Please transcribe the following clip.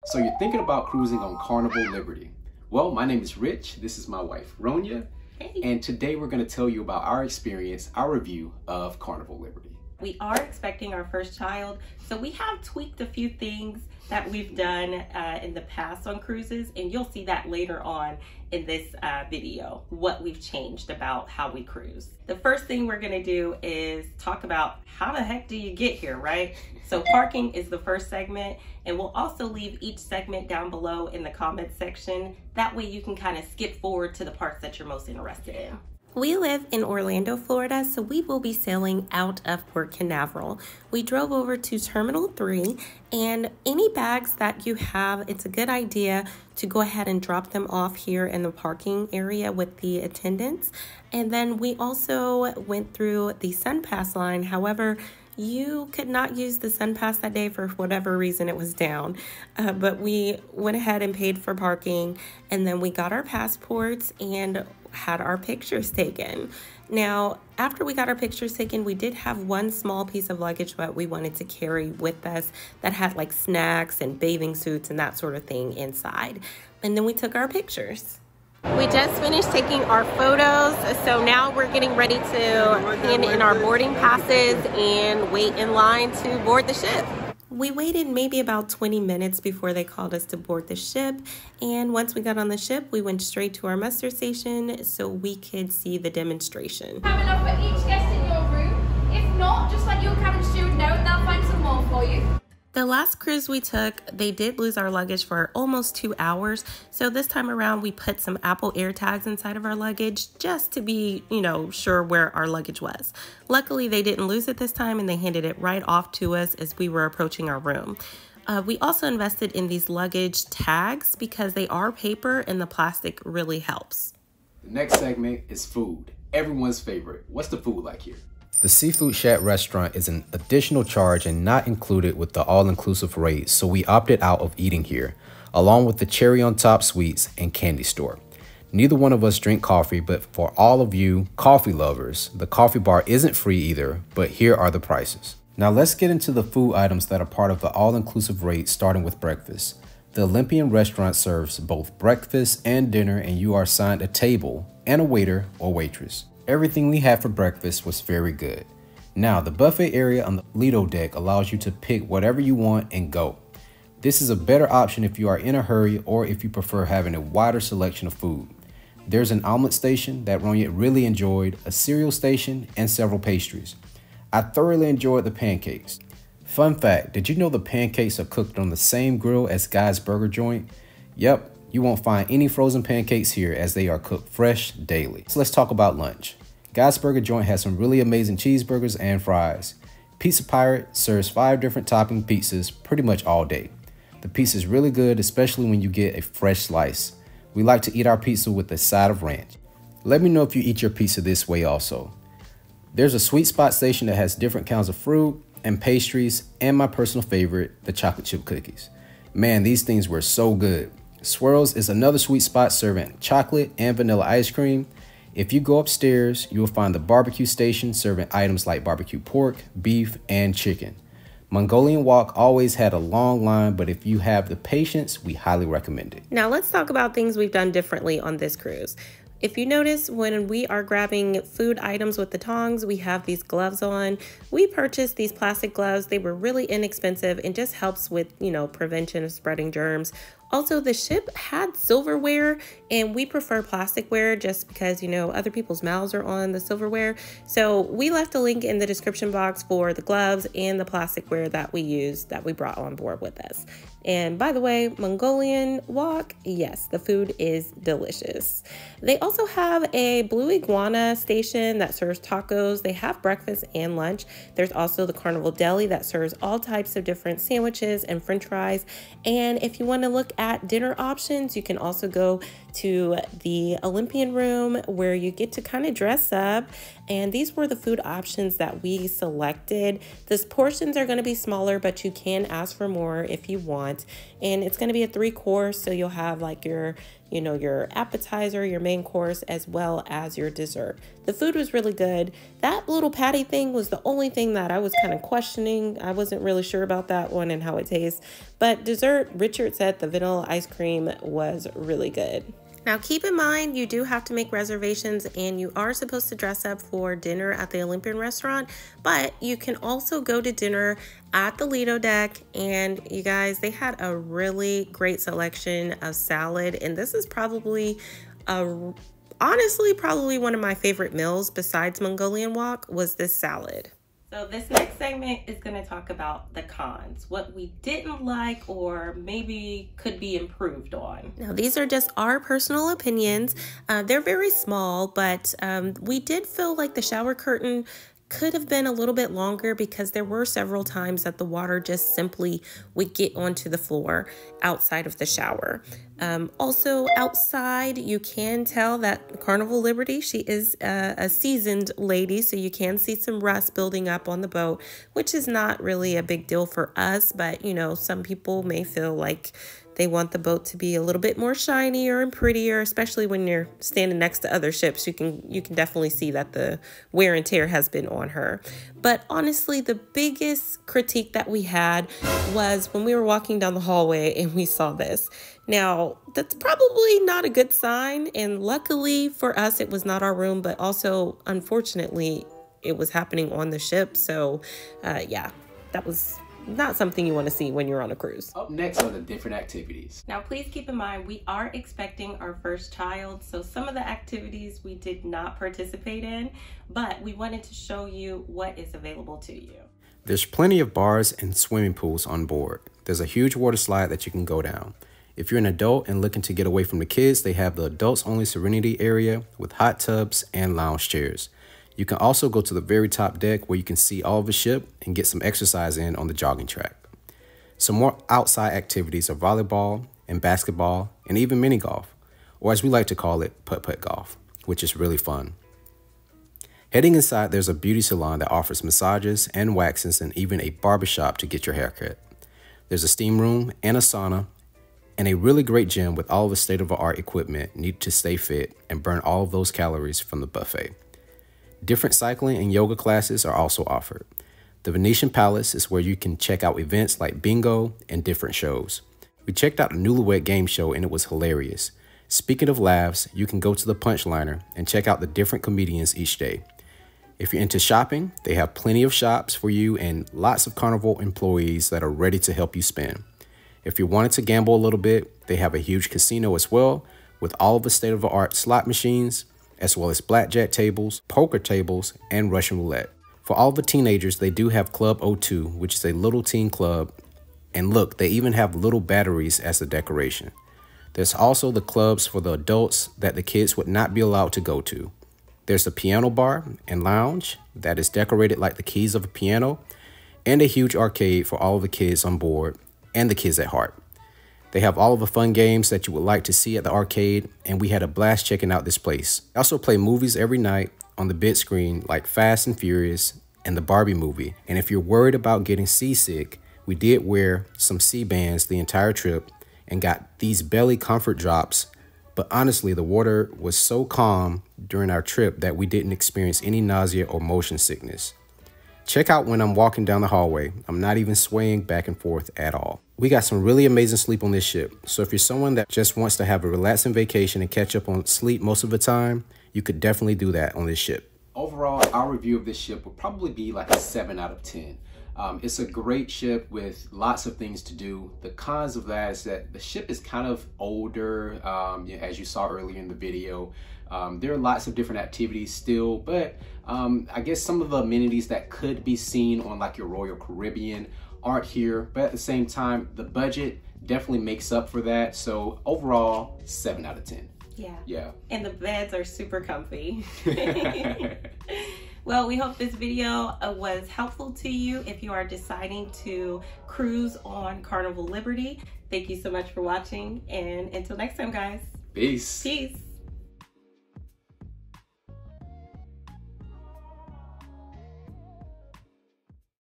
So you're thinking about cruising on Carnival Liberty. Well, my name is Rich. This is my wife, Ronya. Hey. And today we're going to tell you about our experience, our review of Carnival Liberty. We are expecting our first child, so we have tweaked a few things that we've done in the past on cruises, and you'll see that later on in this video, what we've changed about how we cruise. The first thing we're gonna do is talk about how the heck do you get here, right? So parking is the first segment, and we'll also leave each segment down below in the comments section. That way you can kind of skip forward to the parts that you're most interested in. We live in Orlando, Florida, so we will be sailing out of Port Canaveral. We drove over to Terminal 3, and any bags that you have, it's a good idea to go ahead and drop them off here in the parking area with the attendants. And then we also went through the SunPass line. However, you could not use the SunPass that day for whatever reason, it was down. But we went ahead and paid for parking, and then we got our passports and had our pictures taken. Now, after we got our pictures taken, we did have one small piece of luggage that we wanted to carry with us that had like snacks and bathing suits and that sort of thing inside. And then we took our pictures. We just finished taking our photos, so now we're getting ready to hand in our boarding passes and wait in line to board the ship. We waited maybe about 20 minutes before they called us to board the ship, and once we got on the ship, we went straight to our muster station so we could see the demonstration. Have enough for each guest in your room. If not, just let your cabin steward know and they'll find some more for you. The last cruise we took, they did lose our luggage for almost 2 hours. So this time around, we put some Apple AirTags inside of our luggage just to be, sure where our luggage was. Luckily, they didn't lose it this time and they handed it right off to us as we were approaching our room. We also invested in these luggage tags because they are paper and the plastic really helps. The next segment is food. Everyone's favorite. What's the food like here? The Seafood Shack restaurant is an additional charge and not included with the all-inclusive rate, so we opted out of eating here, along with the cherry on top sweets and candy store. Neither one of us drink coffee, but for all of you coffee lovers, the coffee bar isn't free either, but here are the prices. Now let's get into the food items that are part of the all-inclusive rate, starting with breakfast. The Olympian restaurant serves both breakfast and dinner, and you are assigned a table and a waiter or waitress. Everything we had for breakfast was very good. Now, the buffet area on the Lido deck allows you to pick whatever you want and go. This is a better option if you are in a hurry or if you prefer having a wider selection of food. There's an omelet station that Ronya really enjoyed, a cereal station, and several pastries. I thoroughly enjoyed the pancakes. Fun fact, did you know the pancakes are cooked on the same grill as Guy's Burger Joint? Yep, you won't find any frozen pancakes here as they are cooked fresh daily. So let's talk about lunch. Guy's Burger Joint has some really amazing cheeseburgers and fries. Pizza Pirate serves 5 different topping pizzas pretty much all day. The pizza is really good, especially when you get a fresh slice. We like to eat our pizza with a side of ranch. Let me know if you eat your pizza this way also. There's a sweet spot station that has different kinds of fruit and pastries, and my personal favorite, the chocolate chip cookies. Man, these things were so good. Swirls is another sweet spot serving chocolate and vanilla ice cream. If you go upstairs, you will find the barbecue station serving items like barbecue pork, beef, and chicken. Mongolian Walk always had a long line, but if you have the patience, we highly recommend it. Now let's talk about things we've done differently on this cruise. If you notice, when we are grabbing food items with the tongs, we have these gloves on. We purchased these plastic gloves. They were really inexpensive and just helps with, prevention of spreading germs. Also, the ship had silverware, and we prefer plasticware just because, other people's mouths are on the silverware. So we left a link in the description box for the gloves and the plasticware that we used, that we brought on board with us. And by the way, Mongolian Walk, yes, the food is delicious. They also have a Blue Iguana station that serves tacos. They have breakfast and lunch. There's also the Carnival Deli that serves all types of different sandwiches and french fries. And if you want to look at dinner options, you can also go to the Olympian room where you get to kind of dress up. And these were the food options that we selected. The portions are going to be smaller, but you can ask for more if you want. restaurant, and it's going to be a 3-course. So you'll have like your appetizer, your main course, as well as your dessert. The food was really good. That little patty thing was the only thing that I was kind of questioning. I wasn't really sure about that one and how it tastes. But dessert, Richard said the vanilla ice cream was really good. Now, keep in mind, you do have to make reservations, and you are supposed to dress up for dinner at the Olympian restaurant, but you can also go to dinner at the Lido deck. And you guys, they had a really great selection of salad, and this is probably honestly probably one of my favorite meals besides Mongolian wok was this salad. So this next segment is going to talk about the cons, what we didn't like or maybe could be improved on. Now, these are just our personal opinions. They're very small, but we did feel like the shower curtain could have been a little bit longer because there were several times that the water just simply would get onto the floor outside of the shower. Also outside, you can tell that Carnival Liberty, she is a seasoned lady, so you can see some rust building up on the boat, which is not really a big deal for us, but you know, some people may feel like they want the boat to be a little bit more shinier and prettier, especially when you're standing next to other ships. You can definitely see that the wear and tear has been on her. But honestly, the biggest critique that we had was when we were walking down the hallway and we saw this. Now, that's probably not a good sign, and luckily for us, it was not our room, but also, unfortunately, it was happening on the ship. So, yeah, that was not something you want to see when you're on a cruise. Up next are the different activities. Now, please keep in mind, we are expecting our first child, so some of the activities we did not participate in, but we wanted to show you what is available to you. There's plenty of bars and swimming pools on board. There's a huge water slide that you can go down. If you're an adult and looking to get away from the kids, they have the adults only Serenity area with hot tubs and lounge chairs. You can also go to the very top deck where you can see all of the ship and get some exercise in on the jogging track. Some more outside activities are volleyball and basketball and even mini golf, or as we like to call it, putt-putt golf, which is really fun. Heading inside, there's a beauty salon that offers massages and waxes and even a barbershop to get your hair cut. There's a steam room and a sauna and a really great gym with all of the state-of-the-art equipment needed to stay fit and burn all of those calories from the buffet. Different cycling and yoga classes are also offered. The Venetian Palace is where you can check out events like bingo and different shows. We checked out a Newlywed Game show and it was hilarious. Speaking of laughs, you can go to the Punchliner and check out the different comedians each day. If you're into shopping, they have plenty of shops for you and lots of Carnival employees that are ready to help you spend. If you wanted to gamble a little bit, they have a huge casino as well with all of the state-of-the-art slot machines, as well as blackjack tables, poker tables, and Russian roulette. For all the teenagers, they do have Club O2, which is a little teen club. And look, they even have little batteries as a decoration. There's also the clubs for the adults that the kids would not be allowed to go to. There's a piano bar and lounge that is decorated like the keys of a piano, and a huge arcade for all of the kids on board and the kids at heart. They have all of the fun games that you would like to see at the arcade, and we had a blast checking out this place. They also play movies every night on the big screen like Fast and Furious and the Barbie movie. And if you're worried about getting seasick, we did wear some sea bands the entire trip and got these belly comfort drops. But honestly, the water was so calm during our trip that we didn't experience any nausea or motion sickness. Check out when I'm walking down the hallway. I'm not even swaying back and forth at all. We got some really amazing sleep on this ship. So if you're someone that just wants to have a relaxing vacation and catch up on sleep most of the time, you could definitely do that on this ship. Overall, our review of this ship would probably be like a 7 out of 10. It's a great ship with lots of things to do. The cons of that is that the ship is kind of older, as you saw earlier in the video. There are lots of different activities still, but I guess some of the amenities that could be seen on like your Royal Caribbean aren't here, but at the same time, the budget definitely makes up for that. So overall, 7 out of 10. Yeah. And the beds are super comfy. Well, we hope this video was helpful to you if you are deciding to cruise on Carnival Liberty. Thank you so much for watching, and until next time, guys. Peace. Peace.